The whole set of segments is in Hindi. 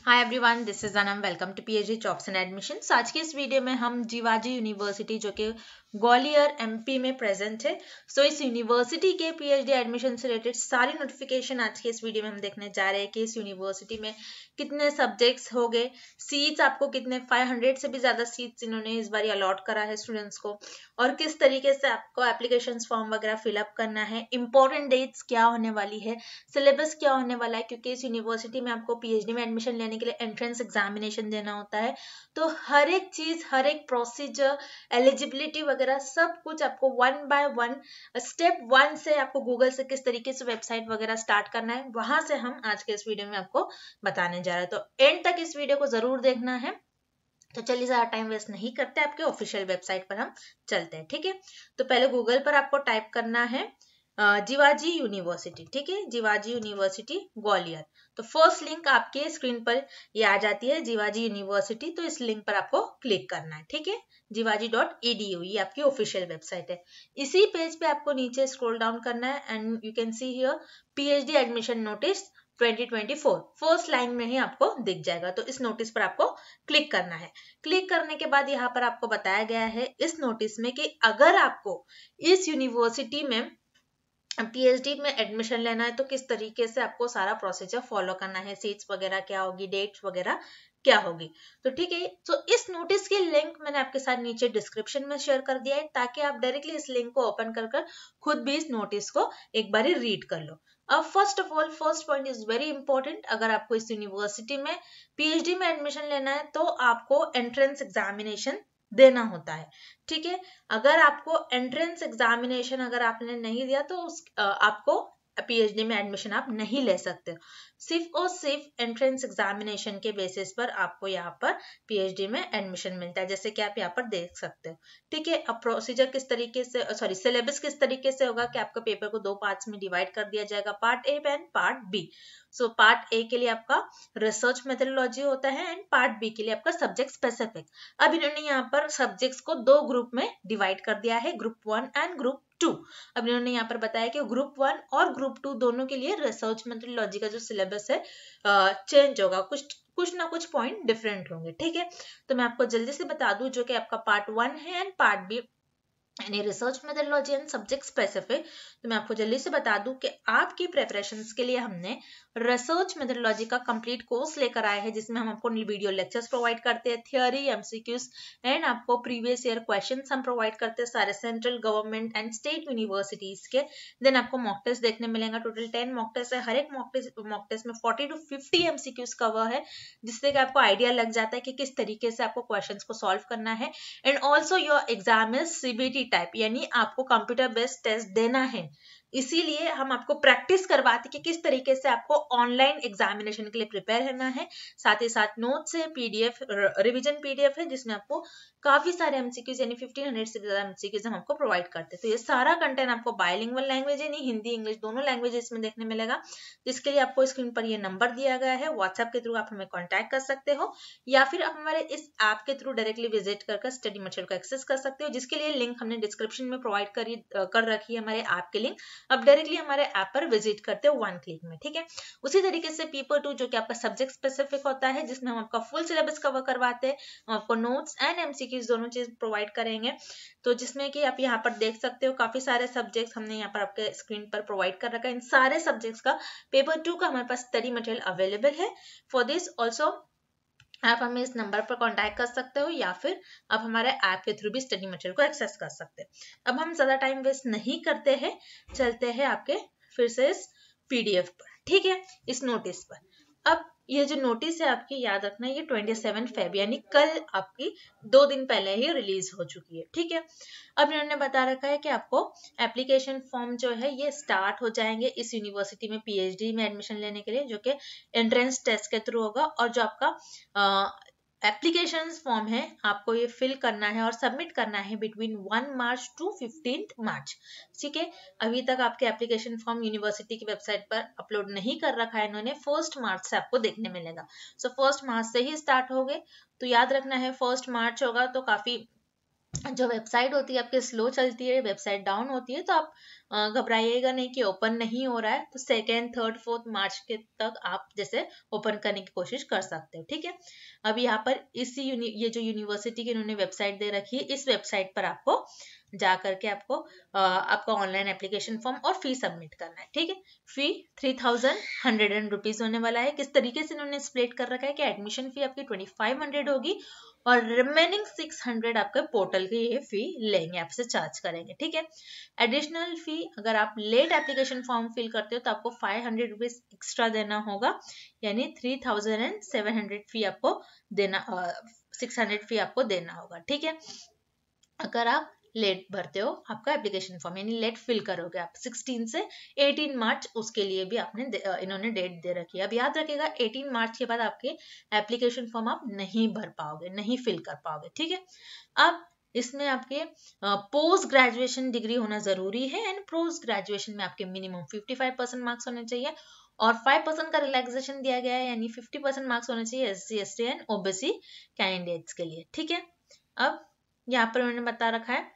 Hi everyone, this is Anam. Welcome to PhD jobs and admissions. आज की इस वीडियो में हम जीवाजी यूनिवर्सिटी जो कि ग्वालियर एमपी में प्रेजेंट है, इस यूनिवर्सिटी के पीएचडी एडमिशन से रिलेटेड सारी नोटिफिकेशन आज के इस वीडियो में हम देखने जा रहे हैं कि इस यूनिवर्सिटी में कितने सब्जेक्ट्स हो गए, सीट्स आपको कितने 500 से भी ज्यादा सीट्स इन्होंने इस बार अलॉट करा है स्टूडेंट्स को, और किस तरीके से आपको एप्लीकेशन फॉर्म वगैरह फिलअप करना है, इंपॉर्टेंट डेट्स क्या होने वाली है, सिलेबस क्या होने वाला है, क्योंकि इस यूनिवर्सिटी में आपको पीएचडी में एडमिशन लेने के लिए एंट्रेंस एग्जामिनेशन देना होता है। तो हर एक चीज, हर एक प्रोसीजर, एलिजिबिलिटी वगैरह सब कुछ आपको one by one, step one से आपको गूगल से किस तरीके से वेबसाइट वगैरह स्टार्ट करना है, वहां से हम आज के इस वीडियो में आपको बताने जा रहे हैं। तो एंड तक इस वीडियो को जरूर देखना है। तो चलिए ज्यादा टाइम वेस्ट नहीं करते, आपके ऑफिशियल वेबसाइट पर हम चलते हैं। ठीक है, तो पहले गूगल पर आपको टाइप करना है जीवाजी यूनिवर्सिटी। ठीक है, जीवाजी यूनिवर्सिटी ग्वालियर। तो फर्स्ट लिंक आपके स्क्रीन पर ये आ जाती है, जीवाजी यूनिवर्सिटी। तो इस लिंक पर आपको क्लिक करना है। ठीक है, jivaji.edu ये आपकी ऑफिशियल वेबसाइट है। इसी पेज पे आपको नीचे स्क्रॉल डाउन करना है and you can see here PhD admission notice 2024 first line में ही आपको दिख जाएगा। तो इस नोटिस पर आपको क्लिक करना है। क्लिक करने के बाद यहाँ पर आपको बताया गया है इस नोटिस में कि अगर आपको इस यूनिवर्सिटी में पीएचडी में एडमिशन लेना है तो किस तरीके से आपको सारा प्रोसीजर फॉलो करना है, सीट्स वगैरह क्या होगी, डेट्स वगैरह क्या होगी। तो ठीक है, तो इस नोटिस की लिंक मैंने आपके साथ नीचे डिस्क्रिप्शन में शेयर कर दिया है, ताकि आप डायरेक्टली इस लिंक को ओपन कर खुद भी इस नोटिस को एक बार रीड कर लो। अब first of all, first point is very important. अगर आपको इस यूनिवर्सिटी में पीएचडी में एडमिशन लेना है तो आपको एंट्रेंस एग्जामिनेशन देना होता है। ठीक है, अगर आपको एंट्रेंस एग्जामिनेशन अगर आपने नहीं दिया तो आपको पीएचडी में एडमिशन आप नहीं ले सकते। सिर्फ और सिर्फ एंट्रेंस एग्जामिनेशन के बेसिस पर आपको यहाँ पर पीएचडी में एडमिशन मिलता है, जैसे कि आप यहाँ पर देख सकते हो। ठीक है, अब प्रोसीजर किस तरीके से, सॉरी सिलेबस किस तरीके से होगा कि आपका पेपर को दो पार्ट्स में डिवाइड कर दिया जाएगा, part A and part B. So part A के लिए आपका रिसर्च मेथोडोलॉजी होता है एंड पार्ट बी के लिए आपका सब्जेक्ट स्पेसिफिक। अब इन्होंने यहाँ पर सब्जेक्ट्स को दो ग्रुप में डिवाइड कर दिया है, ग्रुप 1 एंड ग्रुप 2। अब इन्होंने यहाँ पर बताया कि ग्रुप 1 और ग्रुप 2 दोनों के लिए रिसर्च मेथोडोलॉजी का जो सिलेबस है चेंज होगा, कुछ ना कुछ पॉइंट डिफरेंट होंगे। ठीक है, तो मैं आपको जल्दी से बता दूं जो कि आपका पार्ट 1 है एंड पार्ट बी यानी research methodology and subject specific. तो मैं आपको जल्दी से बता दूं कि आपकी प्रिपरेशंस के लिए हमने रिसर्च मेथोडोलॉजी का कंप्लीट कोर्स लेकर आए हैं, जिसमें हम आपको वीडियो लेक्चर्स प्रोवाइड करते हैं, थियोरी, एमसीक्यूज एंड आपको प्रीवियस ईयर क्वेश्चंस हम प्रोवाइड करते हैं सारे central government and state universities के। देन आपको मॉक टेस्ट देखने मिलेगा, टोटल 10 मॉक टेस्ट है। हर एक मॉक टेस्ट में 40 to 50 एमसीक्यूज कवर है, जिससे कि आपको आइडिया लग जाता है कि किस तरीके से आपको क्वेश्चंस को सॉल्व करना है। And also your exam is CBT type, यानी आपको कंप्यूटर बेस्ड टेस्ट देना है, इसीलिए हम आपको प्रैक्टिस करवाते कि किस तरीके से आपको ऑनलाइन एग्जामिनेशन के लिए प्रिपेयर करना है। साथ ही साथ नोट्स है, पीडीएफ, रिवीजन पीडीएफ है, जिसमें आपको काफी सारे एमसीक्यूज यानी 1500 से ज्यादा एमसीक्यूज हम आपको प्रोवाइड करते हैं। तो ये सारा कंटेंट आपको बायलिंगुअल लैंग्वेज यानी हिंदी इंग्लिश दोनों लैंग्वेजेस में देखने मिलेगा, जिसके लिए आपको स्क्रीन पर ये नंबर दिया गया है। व्हाट्सएप के थ्रू आप हमें कॉन्टैक्ट कर सकते हो, या फिर आप हमारे इस ऐप के थ्रू डायरेक्टली विजिट कर स्टडी मटेरियल को एक्सेस कर सकते हो, जिसके लिए लिंक हमने डिस्क्रिप्शन में प्रोवाइड कर रखी है हमारे ऐप के लिंक। अब डायरेक्टली हमारे ऐप पर विजिट करते हो 1 क्लिक में। ठीक है, उसी तरीके से पेपर 2 जो कि आपका सब्जेक्ट स्पेसिफिक होता है, जिसमें हम आपका फुल सिलेबस कवर करवाते हैं, हम आपको नोट्स एंड एमसीक्यूज दोनों चीज प्रोवाइड करेंगे। तो जिसमें कि आप यहाँ पर देख सकते हो काफी सारे सब्जेक्ट्स हमने यहाँ पर आपके स्क्रीन पर प्रोवाइड कर रखा है। इन सारे सब्जेक्ट्स का पेपर 2 का हमारे पास स्टडी मटेरियल अवेलेबल है। फॉर दिस ऑल्सो आप हमें इस नंबर पर कांटेक्ट कर सकते हो, या फिर आप हमारे ऐप के थ्रू भी स्टडी मटेरियल को एक्सेस कर सकते हैं। अब हम ज्यादा टाइम वेस्ट नहीं करते हैं, चलते हैं आपके फिर से इस पीडीएफ पर। ठीक है, इस नोटिस पर। अब ये जो नोटिस है आपकी, याद रखना ये 27 फेब यानी कल आपकी 2 दिन पहले ही रिलीज हो चुकी है। ठीक है, अब इन्होंने बता रखा है कि आपको एप्लीकेशन फॉर्म जो है ये स्टार्ट हो जाएंगे इस यूनिवर्सिटी में पीएचडी में एडमिशन लेने के लिए, जो कि एंट्रेंस टेस्ट के थ्रू होगा। और जो आपका एप्लीकेशन फॉर्म है आपको ये फिल करना है और सबमिट करना है बिटवीन 1 मार्च टू 15 मार्च। ठीक है, अभी तक आपके एप्लीकेशन फॉर्म यूनिवर्सिटी की वेबसाइट पर अपलोड नहीं कर रखा है इन्होंने, 1 मार्च से आपको देखने मिलेगा। सो 1 मार्च से ही स्टार्ट हो गए, तो याद रखना है 1 मार्च होगा तो काफी जो वेबसाइट होती है आपकी स्लो चलती है, वेबसाइट डाउन होती है, तो आप घबराइएगा नहीं कि ओपन नहीं हो रहा है, तो 2nd, 3rd, 4th मार्च के तक आप जैसे ओपन करने की कोशिश कर सकते हो, ठीक है। अब यहाँ पर ये जो यूनिवर्सिटी की इन्होंने वेबसाइट दे रखी है, इस वेबसाइट पर आपको जा करके आपको आपका ऑनलाइन एप्लीकेशन फॉर्म और फी सबमिट करना है, ठीक है। फी 3100 रुपीज होने वाला है। किस तरीके से इन्होंने स्प्लिट कर रखा है कि एडमिशन फी आपकी 2500 होगी और रिमेनिंग 600 आपके पोर्टल की ये फी लेंगे, आपसे चार्ज करेंगे, ठीक है। एडिशनल फी अगर आप लेट एप्लीकेशन फॉर्म फिल करते हो तो आपको 500 रुपीज एक्स्ट्रा देना होगा, यानी 3700 फी आपको देना 600 फी आपको देना होगा, ठीक है। अगर आप लेट भरते हो आपका एप्लीकेशन फॉर्म, यानी लेट फिल करोगे आप 16 से 18 मार्च, उसके लिए भी आपने इन्होंने डेट दे रखी है। अब याद रखिएगा 18 मार्च के बाद आपके एप्लीकेशन फॉर्म आप नहीं भर पाओगे, नहीं फिल कर पाओगे, ठीक है। अब इसमें आपके पोस्ट ग्रेजुएशन डिग्री होना जरूरी है एंड पोस्ट ग्रेजुएशन में आपके मिनिमम 55% मार्क्स होने चाहिए और 5% का रिलैक्सेशन दिया गया है, यानी 50% मार्क्स होने चाहिए SC, ST and OBC candidates के लिए, ठीक है। अब यहाँ पर उन्होंने बता रखा है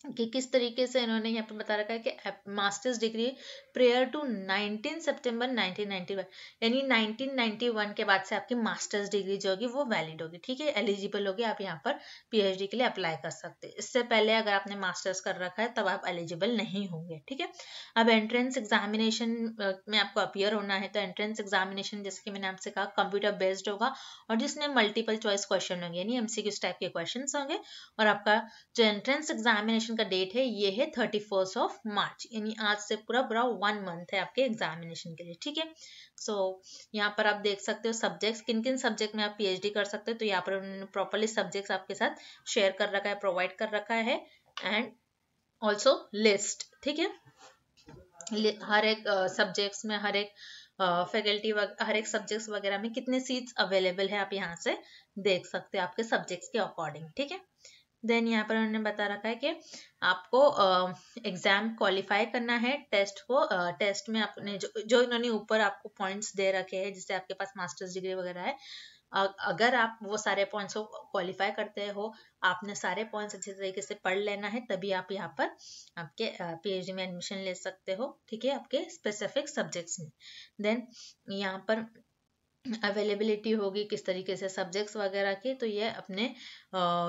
कि किस तरीके से इन्होंने यहाँ पर बता रखा है कि मास्टर्स डिग्री प्रेयर टू 19 सितंबर 1991, यानी 1991 के बाद से आपकी मास्टर्स डिग्री जो होगी वो वैलिड होगी, ठीक है, एलिजिबल होगी, आप यहाँ पर PhD के लिए अप्लाई कर सकते हैं। इससे पहले अगर आपने मास्टर्स कर रखा है तब आप एलिजिबल नहीं होंगे, ठीक है। अब एंट्रेंस एग्जामिनेशन में आपको अपीयर होना है, तो एंट्रेंस एग्जामिनेशन जैसे कि मैंने आपसे कहा कंप्यूटर बेस्ड होगा और जिसमें मल्टीपल चॉइस क्वेश्चन होंगे, यानी MCQ टाइप के क्वेश्चन होंगे। और आपका जो एंट्रेंस एग्जामिनेशन का डेट है ये है 31 मार्च, यानी आज से पूरा 1 मंथ है आपके एग्जामिनेशन के लिए, ठीक है। सो यहाँ पर आप देख सकते हो सब्जेक्ट्स, किन किन सब्जेक्ट में आप PhD कर सकते हो, तो यहाँ पर उन्होंने प्रॉपरली सब्जेक्ट्स आपके साथ शेयर कर रखा है, प्रोवाइड कर रखा है एंड ऑल्सो लिस्ट, ठीक है। हर एक सब्जेक्ट्स में हर एक फैकल्टी हर एक सब्जेक्ट्स वगैरह में कितने सीट्स अवेलेबल है आप यहाँ से देख सकते हो आपके सब्जेक्ट्स के अकॉर्डिंग, ठीक है। देन यहाँ पर उन्होंने बता रखा है कि आपको एग्जाम क्वालिफाई करना है, टेस्ट में आपने जो इन्होंने ऊपर आपको पॉइंट्स दे रखे हैं, जिससे आपके पास मास्टर्स डिग्री वगैरह है, अगर आप वो सारे पॉइंट्स को क्वालिफाई करते हो, आपने सारे पॉइंट्स अच्छे तरीके से पढ़ लेना है, तभी आप यहाँ पर आपके PhD में एडमिशन ले सकते हो, ठीक है, आपके स्पेसिफिक सब्जेक्ट्स में। देन यहाँ पर अवेलेबिलिटी होगी किस तरीके से सब्जेक्ट्स वगैरह की, तो ये अपने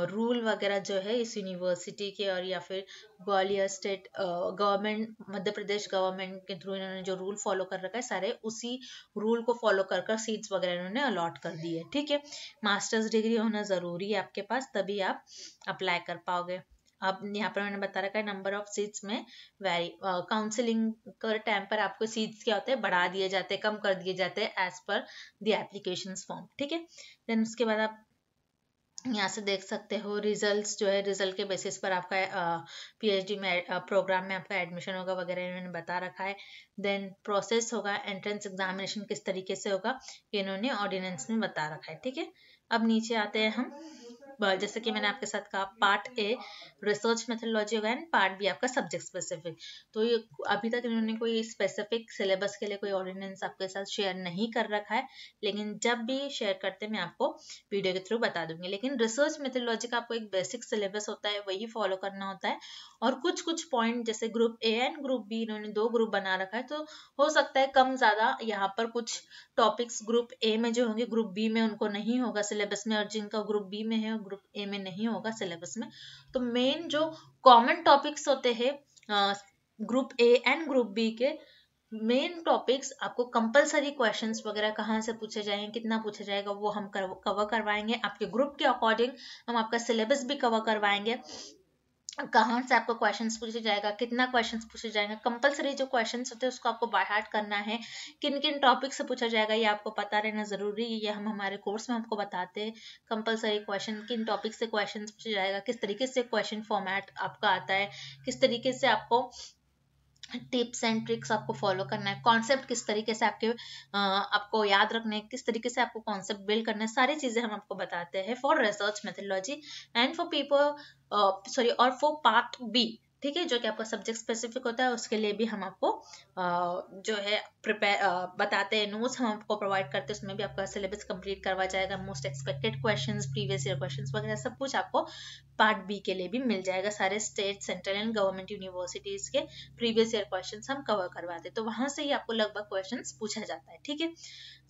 रूल वगैरह जो है इस यूनिवर्सिटी के और या फिर Gwalior state government, Madhya Pradesh government के थ्रू इन्होंने जो रूल फॉलो कर रखा है, सारे उसी रूल को फॉलो कर सीट्स वगैरह इन्होंने अलॉट कर दी है, ठीक है। मास्टर्स डिग्री होना जरूरी है आपके पास, तभी आप अप्लाई कर पाओगे। अब यहाँ पर मैंने बता रखा है नंबर ऑफ सीट्स में वेरी काउंसलिंग कर टाइम पर आपको सीट्स क्या होते हैं बढ़ा दिए जाते हैं, कम कर दिए जाते हैं as per the application form, ठीक है। देन उसके बाद आप यहाँ से देख सकते हो रिजल्ट्स जो है, रिजल्ट के बेसिस पर आपका PhD में प्रोग्राम में आपका एडमिशन होगा वगैरह इन्होंने बता रखा है। देन प्रोसेस होगा, एंट्रेंस एग्जामिनेशन किस तरीके से होगा ये इन्होंने ऑर्डिनेंस में बता रखा है, ठीक है। अब नीचे आते हैं हम, जैसे कि मैंने आपके साथ कहा पार्ट ए रिसर्च मेथोडोलॉजी होगा एंड पार्ट बी आपका सब्जेक्ट स्पेसिफिक। तो ये अभी तक इन्होंने कोई स्पेसिफिक सिलेबस के लिए कोई ऑर्डिनेंस आपके साथ शेयर नहीं कर रखा है, लेकिन जब भी शेयर करते मैं आपको वीडियो के थ्रू बता दूंगी। लेकिन रिसर्च मेथोडोलॉजी का आपको एक बेसिक सिलेबस होता है, वही फॉलो करना होता है और कुछ कुछ पॉइंट जैसे group A and group B इन्होंने 2 ग्रुप बना रखा है, तो हो सकता है कम ज्यादा यहाँ पर कुछ टॉपिक्स ग्रुप ए में जो होंगे ग्रुप बी में उनको नहीं होगा सिलेबस में, और जिनका ग्रुप बी में है ग्रुप ए में नहीं होगा सिलेबस में। तो मेन जो कॉमन टॉपिक्स होते हैं group A and group B के, मेन टॉपिक्स आपको कंपलसरी क्वेश्चंस वगैरह कहाँ से पूछे जाएंगे, कितना पूछा जाएगा, वो हम कवर करवाएंगे। आपके ग्रुप के अकॉर्डिंग हम आपका सिलेबस भी कवर करवाएंगे, कहाँ से आपको क्वेश्चंस पूछे जाएगा, कितना क्वेश्चंस पूछे जाएगा, कंपलसरी जो क्वेश्चंस होते हैं उसको आपको बाय हार्ट करना है, किन किन टॉपिक से पूछा जाएगा ये आपको पता रहना जरूरी है। ये हम हमारे कोर्स में आपको बताते हैं, कंपलसरी क्वेश्चन किन टॉपिक से क्वेश्चंस पूछे जाएगा, किस तरीके से क्वेश्चन फॉर्मेट आपका आता है, किस तरीके से आपको टिप्स एंड ट्रिक्स आपको फॉलो करना है, कॉन्सेप्ट किस तरीके से आपको याद रखना है, किस तरीके से आपको कॉन्सेप्ट बिल्ड करना है, सारी चीजें हम आपको बताते हैं for research methodology and for people और फॉर पार्ट बी, ठीक है, जो कि आपका सब्जेक्ट स्पेसिफिक होता है उसके लिए भी हम आपको जो है बताते हैं, नोट्स हम आपको प्रोवाइड करते हैं, उसमें भी आपका सिलेबस कंप्लीट करवा जाएगा, most expected questions, previous year questions वगैरह सब कुछ आपको पार्ट बी के लिए भी मिल जाएगा। सारे state, central and government universities के प्रीवियस ईयर क्वेश्चंस हम कवर करवाते हैं, तो वहां से ही आपको लगभग क्वेश्चंस पूछा जाता है। ठीक है,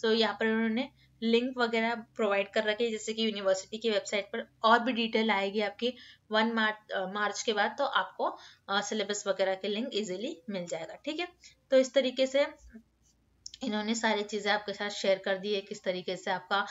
तो यहाँ पर उन्होंने लिंक वगैरह प्रोवाइड कर रखे हैं, जैसे कि यूनिवर्सिटी की वेबसाइट पर और भी डिटेल आएगी आपकी 1 मार्च के बाद, तो आपको सिलेबस वगैरह के लिंक इजीली मिल जाएगा। ठीक है, तो इस तरीके से इन्होंने सारी चीज़ें आपके साथ शेयर कर दी है, किस तरीके से आपका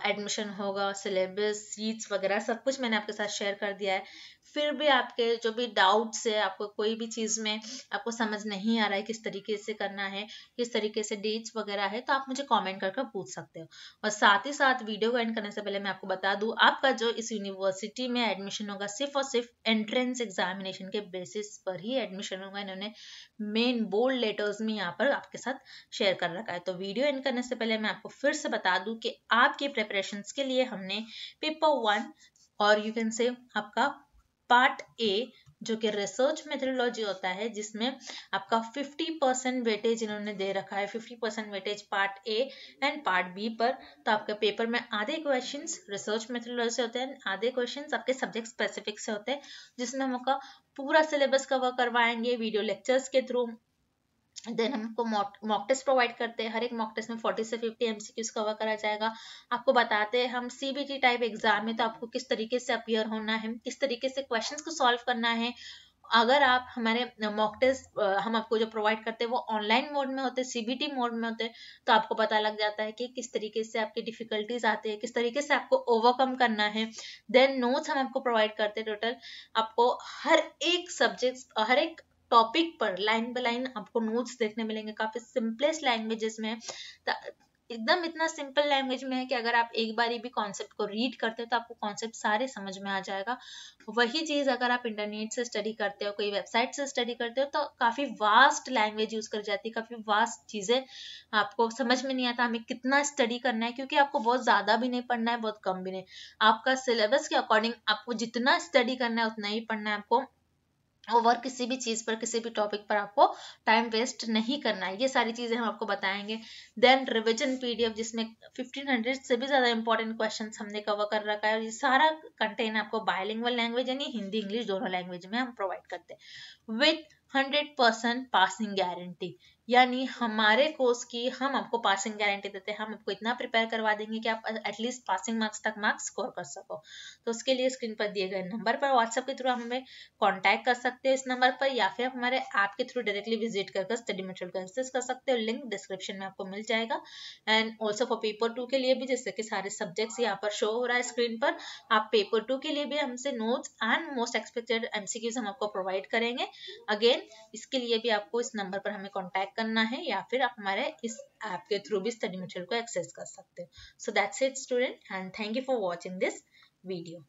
एडमिशन होगा, सिलेबस, सीट्स वगैरह सब कुछ मैंने आपके साथ शेयर कर दिया है। फिर भी आपके जो भी डाउट्स है, आपको कोई भी चीज़ में आपको समझ नहीं आ रहा है किस तरीके से करना है, किस तरीके से डेट्स वगैरह है, तो आप मुझे कमेंट करके पूछ सकते हो। और साथ ही साथ वीडियो को एंड करने से पहले मैं आपको बता दूं, आपका जो इस यूनिवर्सिटी में एडमिशन होगा सिर्फ और सिर्फ एंट्रेंस एग्जामिनेशन के बेसिस पर ही एडमिशन होगा। इन्होंने मेन बोल्ड लेटर्स में यहाँ पर आपके साथ शेयर कर रखा है। तो वीडियो एंड करने से पहले मैं आपको फिर से बता दूं कि आपके प्रिपरेशंस के लिए हमने पेपर 1 और यू कैन से आपका पार्ट ए जो कि रिसर्च मेथोडोलॉजी होता है, जिसमें आपका 50% वेटेज इन्होंने दे रखा है, 50% weightage part A and part B पर। तो आपके पेपर में आधे क्वेश्चंस रिसर्च मेथोडोलॉजी से होते हैं, आधे क्वेश्चंस आपके सब्जेक्ट स्पेसिफिक से होते हैं, जिसमें हम आपका पूरा सिलेबस कवर करवाएंगे वीडियो लेक्चर्स के थ्रू। देन हमको मॉक टेस्ट प्रोवाइड करते हैं, हर एक मॉक टेस्ट में 40 से 50 एमसीक्यूज कवर करा जाएगा। आपको बताते हैं हम सीबीटी टाइप एग्जाम में तो आपको किस तरीके से अपीयर होना है, किस तरीके से क्वेश्चंस को सॉल्व करना है। अगर आप हमारे मॉक टेस्ट हम आपको जो प्रोवाइड करते हैं वो ऑनलाइन मोड में होते हैं, सीबीटी मोड में होते हैं, तो आपको पता लग जाता है कि किस तरीके से आपकी डिफिकल्टीज आते हैं, किस तरीके से आपको ओवरकम करना है। देन नोट्स हम आपको प्रोवाइड करते हैं, टोटल आपको हर एक सब्जेक्ट, हर एक टॉपिक पर लाइन बाय लाइन आपको नोट्स देखने मिलेंगे, काफी सिंपलेस्ट लैंग्वेजेस में, एकदम इतना सिंपल लैंग्वेज में है कि अगर आप एक बारी भी कॉन्सेप्ट को रीड करते हो तो आपको कॉन्सेप्ट सारे समझ में आ जाएगा। वही चीज अगर आप इंटरनेट से स्टडी करते हो, कोई वेबसाइट से स्टडी करते हो, तो काफी वास्ट लैंग्वेज यूज कर जाती है, काफी वास्ट चीजें आपको समझ में नहीं आता हमें कितना स्टडी करना है, क्योंकि आपको बहुत ज्यादा भी नहीं पढ़ना है, बहुत कम भी नहीं। आपका सिलेबस के अकॉर्डिंग आपको जितना स्टडी करना है उतना ही पढ़ना है, आपको ओवर किसी भी चीज पर, किसी भी टॉपिक पर आपको टाइम वेस्ट नहीं करना है। ये सारी चीजें हम आपको बताएंगे। देन रिविजन पीडीएफ, जिसमें 1500 से भी ज्यादा इंपॉर्टेंट क्वेश्चंस हमने कवर कर रखा है, और ये सारा कंटेंट आपको बायलिंगुअल लैंग्वेज यानी हिंदी इंग्लिश दोनों लैंग्वेज में हम प्रोवाइड करते हैं विथ 100% पासिंग गारंटी। यानी हमारे कोर्स की हम आपको पासिंग गारंटी देते हैं, हम आपको इतना प्रिपेयर करवा देंगे कि आप एटलीस्ट पासिंग मार्क्स तक मार्क्स स्कोर कर सको। तो उसके लिए स्क्रीन पर दिए गए नंबर पर व्हाट्सएप के थ्रू हम हमें कॉन्टैक्ट कर सकते हैं इस नंबर पर, या फिर आप हमारे ऐप के थ्रू डायरेक्टली विजिट कर स्टडी मटेरियल को एक्सेस कर सकते हो। लिंक डिस्क्रिप्शन में आपको मिल जाएगा। एंड ऑल्सो फॉर पेपर 2 के लिए भी, जैसे कि सारे सब्जेक्ट्स यहाँ पर शो हो रहा है स्क्रीन पर, आप पेपर 2 के लिए भी हमसे notes and most expected MCQs हम आपको प्रोवाइड करेंगे। अगेन इसके लिए भी आपको इस नंबर पर हमें कॉन्टैक्ट करना है, या फिर आप हमारे इस ऐप के थ्रू भी स्टडी मटेरियल को एक्सेस कर सकते हो। So that's it student, and thank you for watching this video.